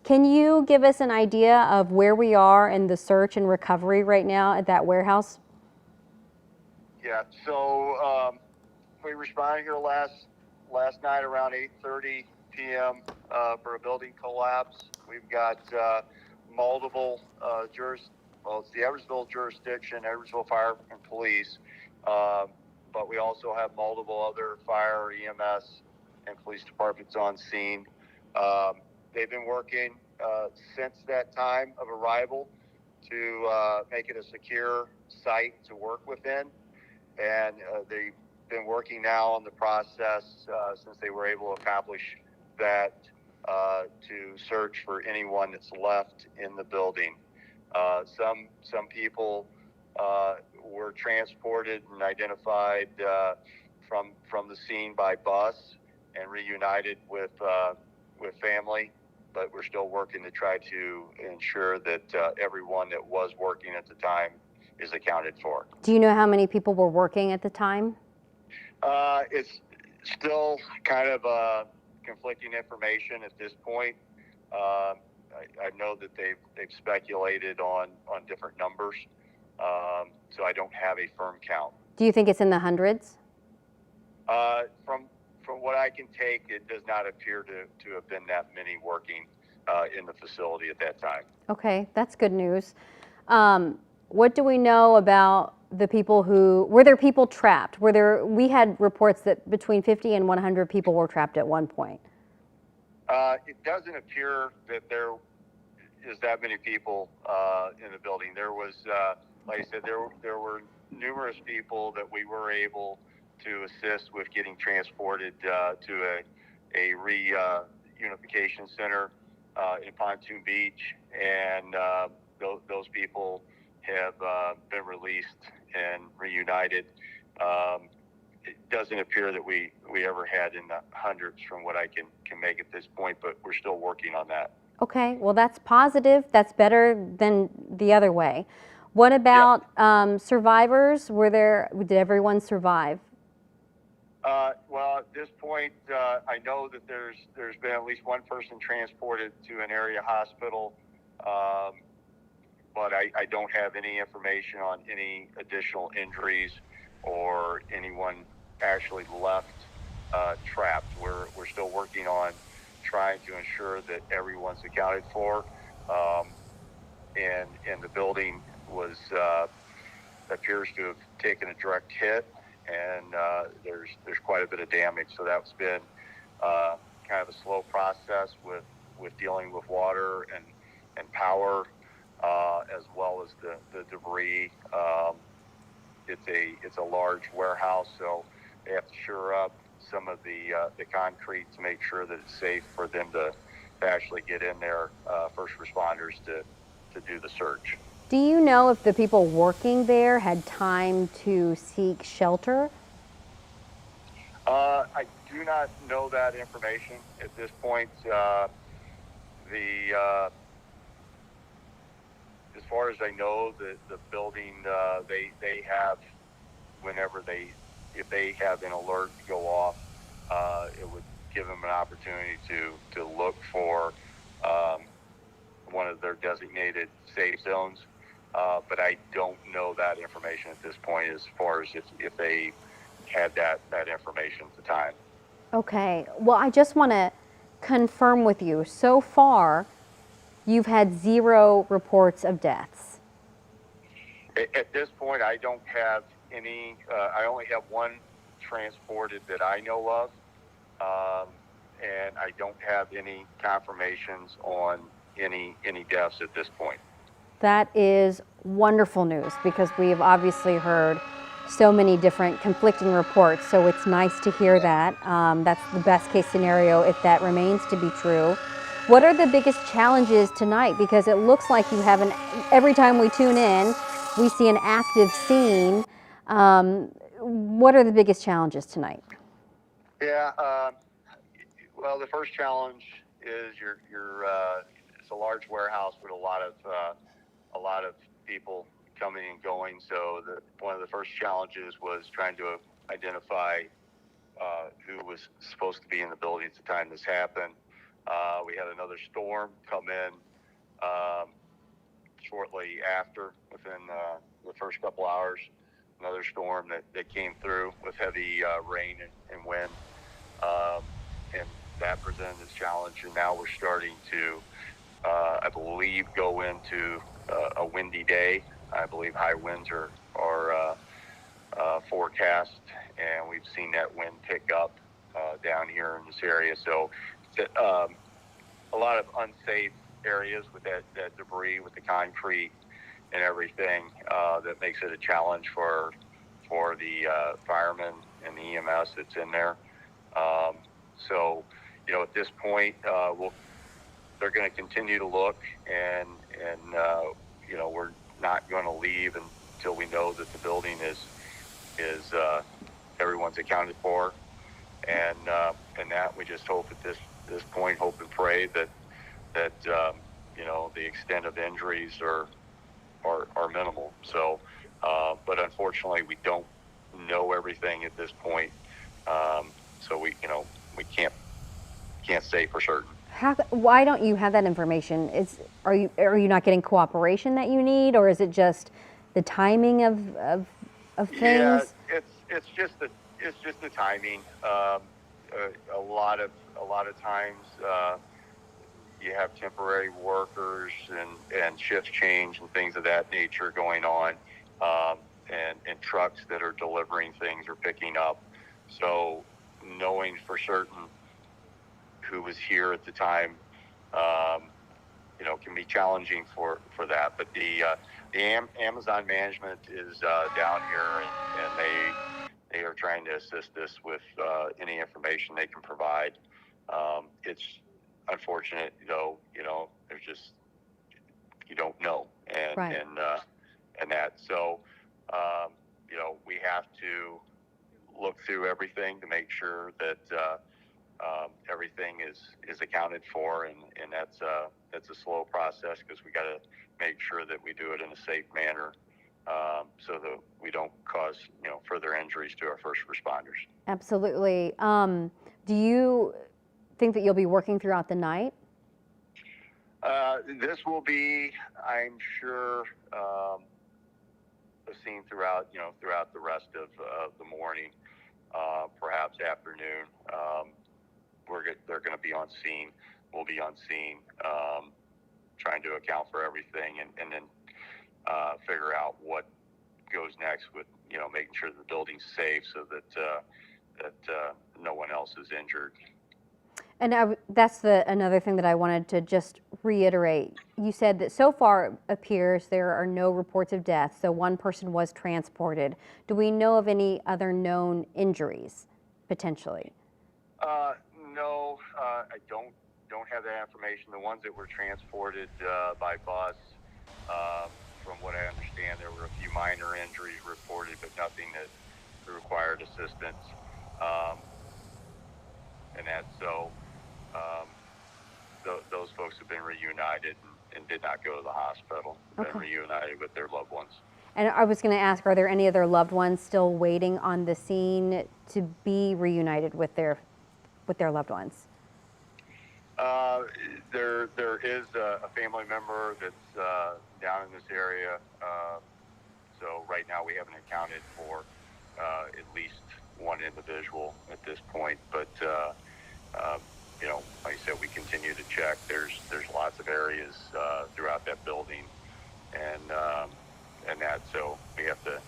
Can you give us an idea of where we are in the search and recovery right now at that warehouse? Yeah, so we responded here last night around 8:30 p.m. For a building collapse. We've got multiple well, it's the Edwardsville jurisdiction, Edwardsville Fire and Police, but we also have multiple other fire, EMS, and police departments on scene. They've been working since that time of arrival to make it a secure site to work within, and they've been working now on the process since they were able to accomplish that to search for anyone that's left in the building. Some people were transported and identified from the scene by bus and reunited with family, but we're still working to try to ensure that everyone that was working at the time is accounted for. Do you know how many people were working at the time? It's still kind of conflicting information at this point. I know that they've speculated on different numbers, so I don't have a firm count. Do you think it's in the hundreds? From what I can take, it does not appear to have been that many working in the facility at that time. Okay, that's good news. What do we know about the people were there people trapped? We had reports that between 50 and 100 people were trapped at one point. It doesn't appear that there is that many people in the building. There was, like I said, there were numerous people that we were able to assist with getting transported to a reunification center in Pontoon Beach, and those people have been released and reunited. It doesn't appear that we ever had in the hundreds from what I can make at this point, but we're still working on that. Okay, well that's positive. That's better than the other way. What about survivors? Did everyone survive? Well, at this point, I know that there's been at least one person transported to an area hospital, but I don't have any information on any additional injuries or anyone actually left trapped. We're still working on trying to ensure that everyone's accounted for, and the building appears to have taken a direct hit, and there's quite a bit of damage. So that's been kind of a slow process with dealing with water and power, as well as the debris. It's a large warehouse, so they have to shore up some of the concrete to make sure that it's safe for them to actually get in there, first responders to do the search. Do you know if the people working there had time to seek shelter? I do not know that information at this point. As far as I know, the building, they have, if they have an alert go off, it would give them an opportunity to look for one of their designated safe zones. But I don't know that information at this point as far as if they had that information at the time. Okay, well I just want to confirm with you, so far you've had 0 reports of deaths. At this point, I don't have any. I only have one transported that I know of, and I don't have any confirmations on any deaths at this point. That is wonderful news, because we have obviously heard so many different conflicting reports, so it's nice to hear that. That's the best case scenario if that remains to be true. What are the biggest challenges tonight? Because it looks like you have every time we tune in, we see an active scene. What are the biggest challenges tonight? Yeah, well, the first challenge is it's a large warehouse with a lot of people coming and going. So one of the first challenges was trying to identify who was supposed to be in the building at the time this happened. We had another storm come in shortly after, within the first couple hours. Another storm that came through with heavy rain and wind, and that presented its challenge. And now we're starting to, I believe, go into a windy day. I believe high winds are forecast, and we've seen that wind pick up down here in this area. So a lot of unsafe areas with that debris, with the concrete and everything, that makes it a challenge for the firemen and the EMS that's in there. So, at this point, they're going to continue to look, and we're not going to leave until we know that the building is everyone's accounted for, and that we just hope at this point, hope and pray that the extent of injuries are minimal. So, but unfortunately, we don't know everything at this point. So we can't say for certain. Why don't you have that information? Are you not getting cooperation that you need, or is it just the timing of things? Yeah, it's just the timing. A lot of times, you have temporary workers and shift change and things of that nature going on, and trucks that are delivering things or picking up. So knowing for certain who was here at the time, can be challenging for that. But the Amazon management is down here, and they are trying to assist us with any information they can provide. It's unfortunate, though. There's just, you don't know, and Right. and that. So, we have to look through everything to make sure that everything is accounted for, and that's a slow process, because we got to make sure that we do it in a safe manner, so that we don't cause further injuries to our first responders. Absolutely. Do you think that you'll be working throughout the night? This will be, I'm sure, seen throughout the rest of the morning, perhaps afternoon. They're going to be on scene. We'll be on scene, trying to account for everything, and then figure out what goes next with making sure the building's safe, so that no one else is injured. And that's another thing that I wanted to just reiterate. You said that so far it appears there are no reports of death, so one person was transported. Do we know of any other known injuries, potentially? No, I don't have that information. The ones that were transported by bus, from what I understand, there were a few minor injuries reported, but nothing that required assistance. And that so those folks have been reunited and did not go to the hospital. Okay. Been reunited with their loved ones. And I was going to ask, are there any other loved ones still waiting on the scene to be reunited with their loved ones? There is a family member that's down in this area. So right now we haven't accounted for at least one individual at this point. But like I said, we continue to check. There's lots of areas throughout that building, and that. So we have to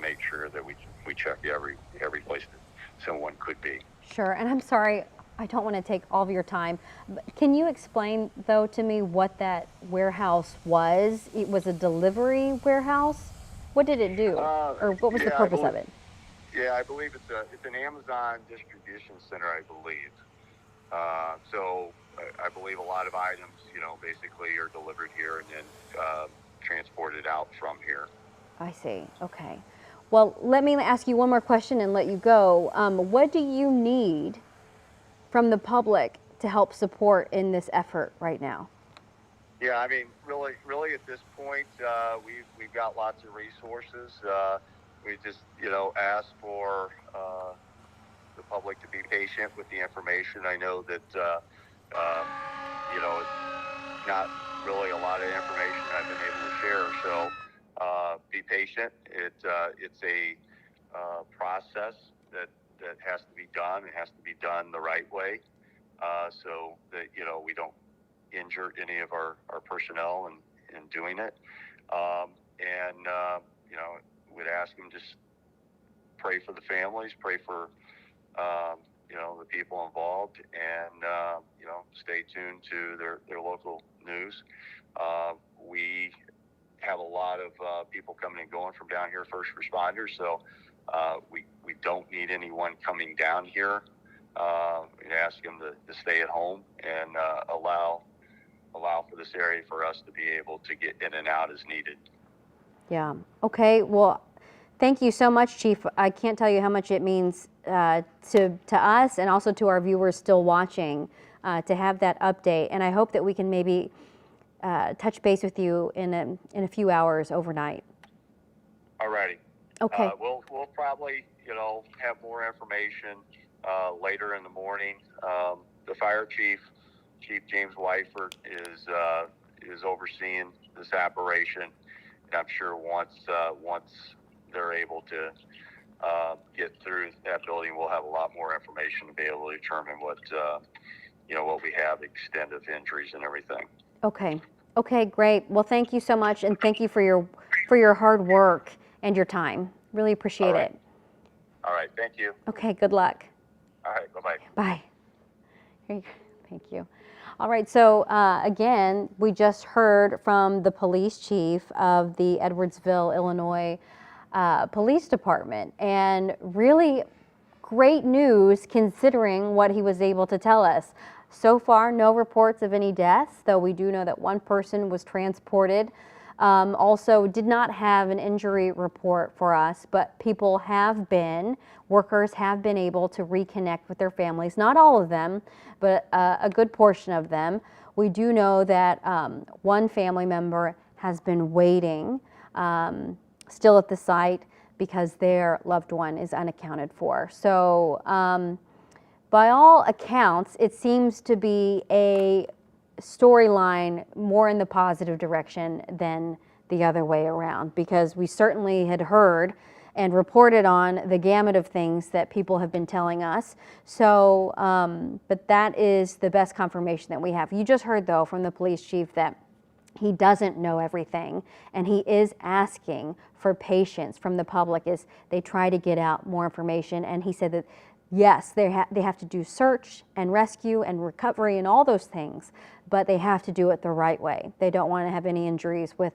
make sure that we check every place that someone could be. Sure. And I'm sorry, I don't want to take all of your time. But can you explain, though, to me what that warehouse was? It was a delivery warehouse? What did it do? Or what was the purpose of it? Yeah, I believe it's an Amazon distribution center, I believe. So I believe a lot of items, basically are delivered here and then transported out from here. I see. Okay. Well, let me ask you one more question and let you go. What do you need from the public to help support in this effort right now? Yeah, I mean, really at this point, we've got lots of resources. We just, ask for the public to be patient with the information. I know that It's not really a lot of information I've been able to share. So be patient. It's a process that has to be done. It has to be done the right way, so that we don't injure any of our personnel in doing it. We'd ask them just pray for the families, pray for the people involved, and stay tuned to their local news. We have a lot of people coming and going from down here, first responders, so we don't need anyone coming down here. We'd ask them to stay at home and allow for this area for us to be able to get in and out as needed. Yeah. Okay. Well, thank you so much, Chief. I can't tell you how much it means to us and also to our viewers still watching to have that update. And I hope that we can maybe touch base with you in a few hours overnight. All righty. Okay. We'll probably have more information later in the morning. The fire chief, Chief James Wyford, is overseeing this operation. And I'm sure once they're able to get through that building, we'll have a lot more information to be able to determine what we have, extent of injuries and everything. Okay. Okay, great. Well, thank you so much, and thank you for your hard work and your time. Really appreciate it. All right. Thank you. Okay, good luck. All right. Bye-bye. Bye. Here you go. Thank you. All right, so again, we just heard from the police chief of the Edwardsville, Illinois Police Department, and really great news considering what he was able to tell us. So far, no reports of any deaths, though we do know that one person was transported. Also did not have an injury report for us, but workers have been able to reconnect with their families. Not all of them, but a good portion of them. We do know that one family member has been waiting still at the site because their loved one is unaccounted for. So by all accounts, it seems to be a storyline more in the positive direction than the other way around, because we certainly had heard and reported on the gamut of things that people have been telling us. So, but that is the best confirmation that we have. You just heard, though, from the police chief that he doesn't know everything, and he is asking for patience from the public as they try to get out more information. And he said that yes, they have to do search and rescue and recovery and all those things, but they have to do it the right way. They don't want to have any injuries with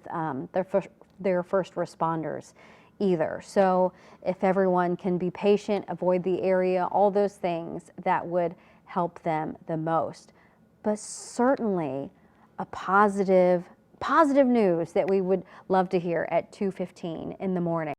their first responders either. So if everyone can be patient, avoid the area, all those things, that would help them the most. But certainly a positive news that we would love to hear at 2:15 in the morning.